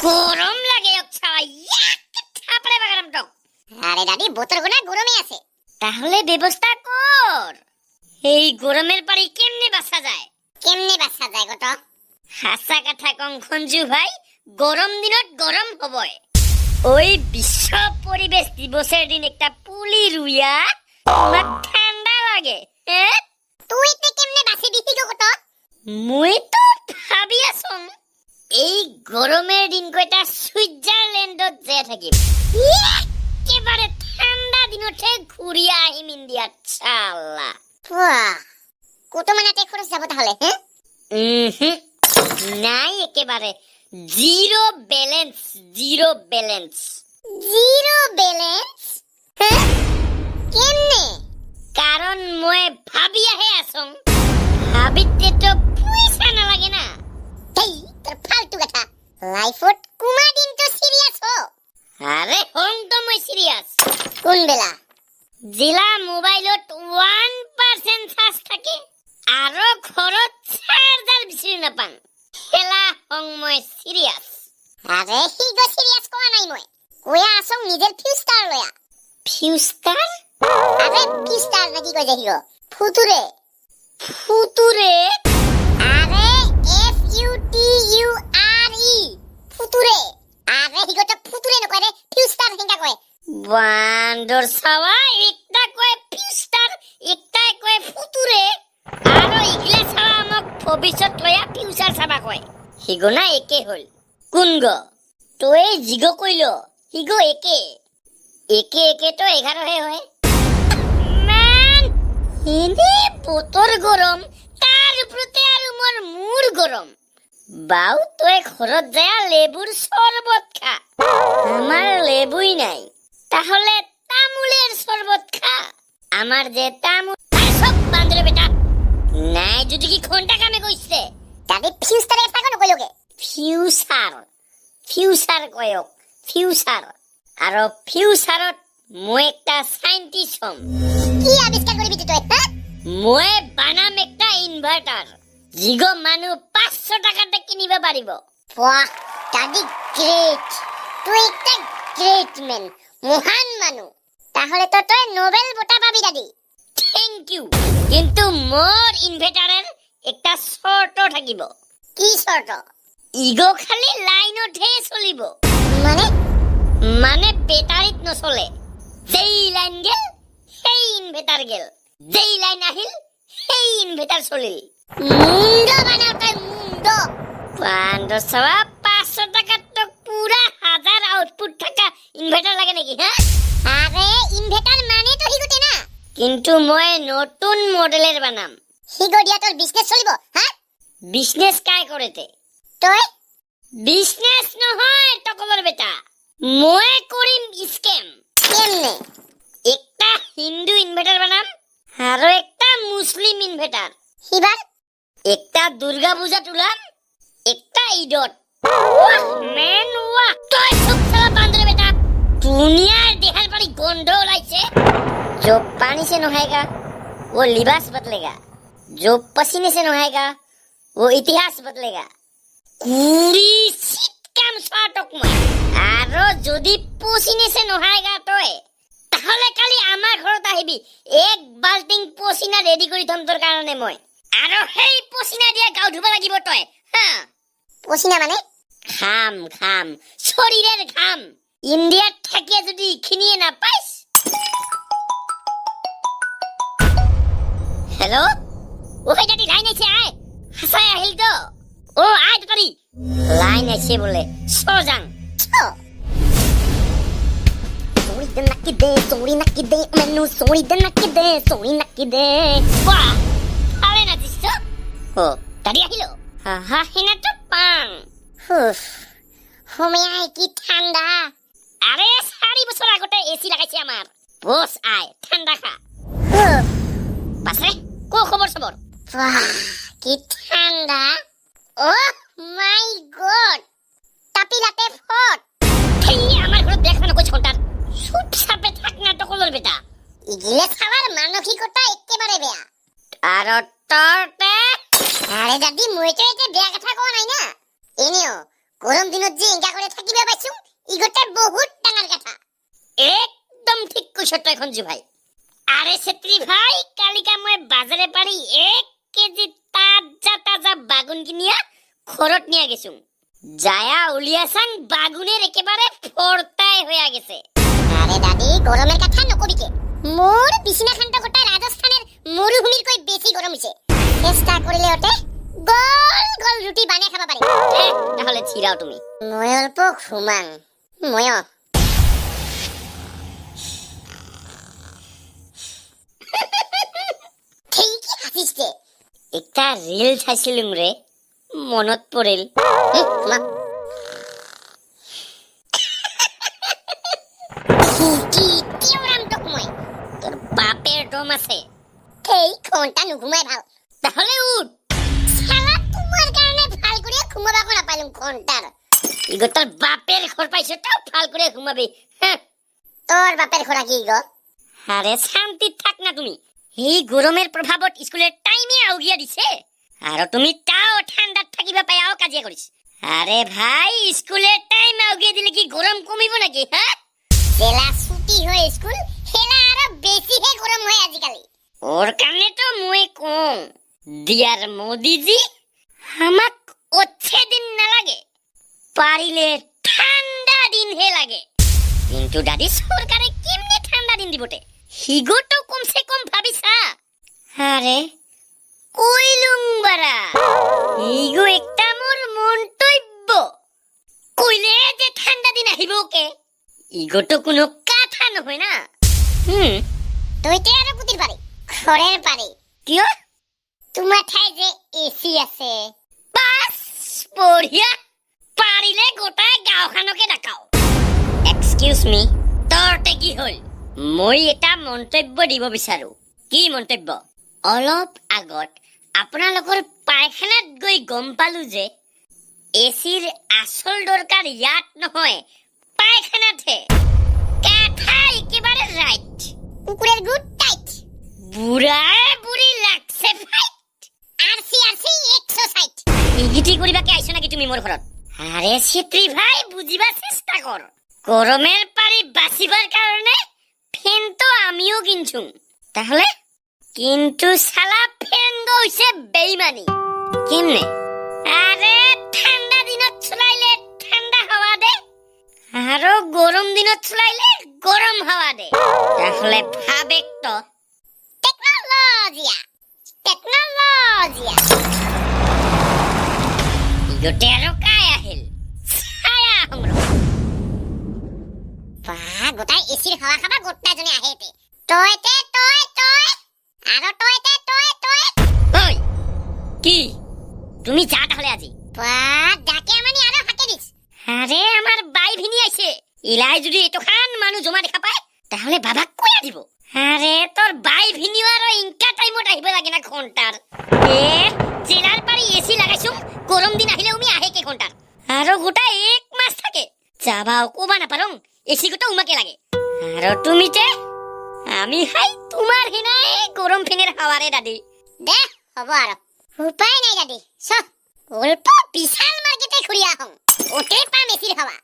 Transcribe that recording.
গরম লাগে থাপড়ে বাগারাম তো। আরে দাদি বোতল গোনা গরমে আছে। তাহলে ব্যবস্থা কর। এই গরমের পারি কেমনে বাঁচা যায়? কেমনে বাঁচা যায় গত? হাসা কথা কং খঞ্জু ভাই, গরম দিনত গরম হবই। ওই বিশ্ব পরিবেশ দিবসের দিন একটা পুলি রুইয়া তোমার ঠান্ডা লাগে। তুই তে কেমনে বাঁচি দিছি গত? মুই তো ভাবি আছং এই গরমের দিন কয়টা সুইজারল্যান্ডত যে থাকিম, একেবারে ঠান্ডা দিনতে ঘুরিয়া আহিম ইন্ডিয়াত চাল্লা। কত মানাতে খরচ যাব তাহলে? নাই, একেবারে জিরো ব্যালেন্স। Zero balance? কেমনে? কারণ মই ভাবিয়াহে আছং, ভাবিতে তো পয়সা না লাগে না। এই তোর ফালতু কথা। লাইফত কুমা দিন তো সিরিয়াস হো। আরে হং তো মই সিরিয়াস। কোন বেলা? জিলা মোবাইলত 1% চার্জ থাকে আৰু ঘৰত চাৰ্জাৰ বিচাৰি নাপাং, হেলা হং মই সিরিয়াস। আরে হিগো সিরিয়াস কোয়া নাই মই। কয়া আসং নিজের ফিউস্টার লয়া। ফিউস্টার? আরে ফিউস্টার নাকি কই হিগো? ফুতুরে। ফুতুরে? আরে FUTURE ফুতুরে। আরে হিগো তো ফুতুরে নকয় রে, ফিউস্টার হিংকা কয়। বান্দর সাওয়া, একটা কয় ফিউস্টার, একটা কয় ফুতুরে, আৰু ইগলা সাওয়া আমাক ভবিষ্যৎ লয়া ফিউচার সাবা কয়। হিগো না একে হল। কোন গো? তই জিগো কইল হিগো একে একে একে তো 11 হে হয়। মান হিনি বতর গরম, তার উপরতে আৰু মোর মুর গরম। বাউ তই ঘৰত যায় লেবুর শরবত খা। আমার লেবুই নাই, তাহলে তামুলের শরবত খা। আমার যে তামুল সব বান্দরে বেটা নাই, যদি কি ঘন্টা কামে কইছে। দাদি ফিউস্টারে পাগল কইলগে। Future কয়ক, future. আৰু ফিউচারত মই একটা সাইন্টিস্ট হম। কি আবিষ্কার করবি তুই? মই বানাম একটা ইনভার্টার, জিগো মানুহ 500 টাকাতে কিনিব পাৰিব। বাহ দাদি গ্রেট। তুই একটা গ্রেট ম্যান, মহান মানুষ। তাহলে তো তুই নোবেল বঁটা পাবি দাদি। Thank you. কিন্তু মোর ইনভার্টারের একটা শর্ত থাকিব। কি শর্ত? ইগো খালি লাইনতহে চলিব, মানে? মানে বেটারিত নচলে। যেই লাইন গেল সেই ইনভার্টার গেল, যেই লাইন আহিল সেই ইনভার্টার চলিল। মুন্ড বানাও তুই, মুন্ড। 500 টাকাত তো পুরা 1000 আউটপুট থাকা ইনভার্টার লাগে নাকি? হ্যাঁ, আরে ইনভার্টার মানে তো হিগোতে না। কিন্তু মই নতুন মডেলের বানাম। হিগো দিয়া তোর বিজনেস চলিব? হ্যাঁ, বিজনেস কাই করেতে? তুই বিজনেস নহয় টকলৰ বেটা, মই কৰিম স্কেম। কেমনে? একটা হিন্দু ইনভার্টার বানাম আৰু একটা মুসলিম ইনভার্টার। হিবার একটা দুর্গা পূজা তুলাম, একটা ঈদত। মেন ওয়া তই চুপ চালা বান্দরে বেটা। দুনিয়ার দেহার বাড়ি গন্ধ ওলাইছে। जो पानी से नहाएगा वो लिबास बदलेगा, जो पसीने से नहाएगा वो इतिहास बदलेगा। কুড়ি শীতকাম সাটক মই। আৰু যদি পচিনে সে নহায়গা তই, তাহলে কালি আমার ঘৰত আহিবি। এক বাল্টিং পচিনা রেডি কৰি থম তোর কাৰণে মই। আৰু সেই পচিনা দিয়া গাও ধুব লাগিব তই। হ্যাঁ, পছিনা মানে? ঘাম, ঘাম, শরীরের ঘাম। ইন্ডিয়াত থাকিয়ে যদি ইখিনিয়ে নাপাইছ। হ্যালো, ওই দাদি লাইন আছে, আয়। হাসায় আহিল তো? ও আয় তাড়াতাড়ি। লাইন আছে বলে সজাং। সরি দে নাকি দে, সরি নাকি দে, মেনু সরি দে নাকি দে, সরি নাকি দে। বাহ, আরে না দিছ। ও দাদি আহিল। হা হেনা তো পাং। হুফ, হোমিয়াই কি ঠান্ডা। আরে 4 বছর আগতে এসি লাগাইছে আমার। বস আয়, ঠান্ডা খা। হুফ, পাছে কো খবর সবর? বাহ কি ঠান্ডা। ও মাই গড, টাপিলাতে ফট। এই আমার ঘরে দেখানো কই ঘন্টার সুপ সাপে থাক না টকলর বেটা। ইগিলে খাবার মানসিকতা একেবারে বেয়া। আর তরতে আরে দাদি মই তো এতে বেয়া কথা কোৱা নাই না। এনেও গরম দিনত যে এঙ্গা করে থাকিবা পাইছো ইগতে বহুত ডাঙৰ কথা। একদম ঠিক কৈছ তই খঞ্জু ভাই। আরে ছেত্ৰী ভাই কালিকা মই বাজারে পাৰি 1 কেজি তাজা তাজা বাগুন কিনিয়া ঘৰত নিয়া গেছুং। যায়া উলিয়াছাং বাগুনের একেবারে ফরতাই হয়ে গেছে। আরে দাদি গরমের কথা নকবিকে, মোর বিছনাখান্ত গোটা রাজস্থানের মরুভূমির কই বেশি গরম হইছে। চেষ্টা করিলে ওতে গোল গোল রুটি বানিয়ে খাবা পারি। তাহলে ছিড়াও তুমি। মই অল্প ঘুমাং। ময় ঠিকই হাসিস দে। একটা রিল চাইছিলুং রে, মনত পৰিল। কি তিওরাম তো মই তোর বাপের দম আছে। এই ঘন্টা নুঘুমাই ভাল। তাহলে উঠ। শালা তোমার কারণে ভাল করে ঘুমাবা কোনা পাইলুম ঘন্টার। ইগো তোর বাপের ঘর পাইছ তাও ভাল করে ঘুমাবি। তোর বাপের ঘোড়া কি গো? আরে শান্তি থাক না তুমি। এই গরমের প্রভাবত স্কুলের টাইমে আউগিয়া দিছে আর তুমি তাও ঠান্ডাত থাকিবা পায়াও কাজিয়া করিস। আরে ভাই স্কুলের টাইম আউগিয়া দিলে কি গরম কমিব নাকি? হ্যাঁ, জেলা ছুটি হয় স্কুল হেলা আরো বেশি হে গরম হয় আজিকালি। ওর কারণে তো মুই কম দিয়ার মোদিজি আমাক অচ্ছে দিন না লাগে, পারিলে ঠান্ডা দিন হে লাগে। কিন্তু দাদি সরকারে কেমনে ঠান্ডা দিন দিবতে হিগো তো কমসে কম ভাবিছা। আরে কইলুং বারা হিগো একটা মোর মন্তব্য কইলে যে ঠান্ডা দিন আহিব কে ইগো তো কোনো কথা নহয় না। তুইতে আরো কুতির পারি ঘরের পারি কিয়? তোমার ঠাই যে এসি আছে। বাস বঢ়িয়া, পাৰিলে গোটাই গাঁওখনকে ডাকাও। এক্সকিউজ মি, তোৰতে কি হল? মই এটা মন্তব্য দিব বিচাৰো। কি মন্তব্য? অলপ আগত আপোনালোকৰ পায়খানাত গৈ গম পালো যে এচিৰ আচল দৰকাৰ ইয়াত নহয় পায়খানাতহে। কথা একেবাৰে ৰাইট। কুকুরের গুড টাইট। বুঢ়াই বুঢ়ী লাগছে ফাইট। আরসি 160। ইগিটি করিবাকে আইছো নাকি তুমি মোর ঘরত? আরে ছেত্রী ভাই বুঝিবার চেষ্টা কর। গরমের পারি বাঁচিবার কারণে ফ্যান তো আমিও কিনছুম। তাহলে কিন্তু শালা ফ্যান গইছে বেইমানি। কেমনে? আরে ঠান্ডা দিনত চলাইলে ঠান্ডা হাওয়া দে আর গরম দিনত চলাইলে গরম হাওয়া দে। তাহলে ভাবেক তো। টেকনোলজিয়া টেকনোলজিয়া। ইগোটে আৰু কাই আহিল ছায়া সংগ্ৰহ। বাহ গোটাই এসির হাওয়া খাবা গোটা জনে আহেতে। তয়তে তয় তয় আরো তয়তে তয় তয়। ওই কি তুমি যা তাহলে আজি। বাহ ডাকে আমানি আরো হাতে দিস। আরে আমার বাই ভিনি আইছে, ইলাই যদি এতখান মানুষ জমা দেখা পায় তাহলে বাবাক কইয়া দিব। আরে তোর বাই ভিনি আৰু ইনকা টাইমত আহিব লাগে না ঘন্টার। জেলার পারি এসি লাগাইছুম, গরম দিন আহিলে উমি আহে কে ঘন্টার আৰু গোটা 1 মাস থাকে। যাবাও কোবা না পারং এসি গোটা উমাকে লাগে। আৰু তুমিতে আমি হাই তোমার হিনাই গরম ফেনের হাওয়ারে দাদি। দে হব আরো উপায় নাই দাদি। চ অল্প বিশাল মার্কেটে ঘুরিয়া হং ওতে পাম এসির হাওয়া।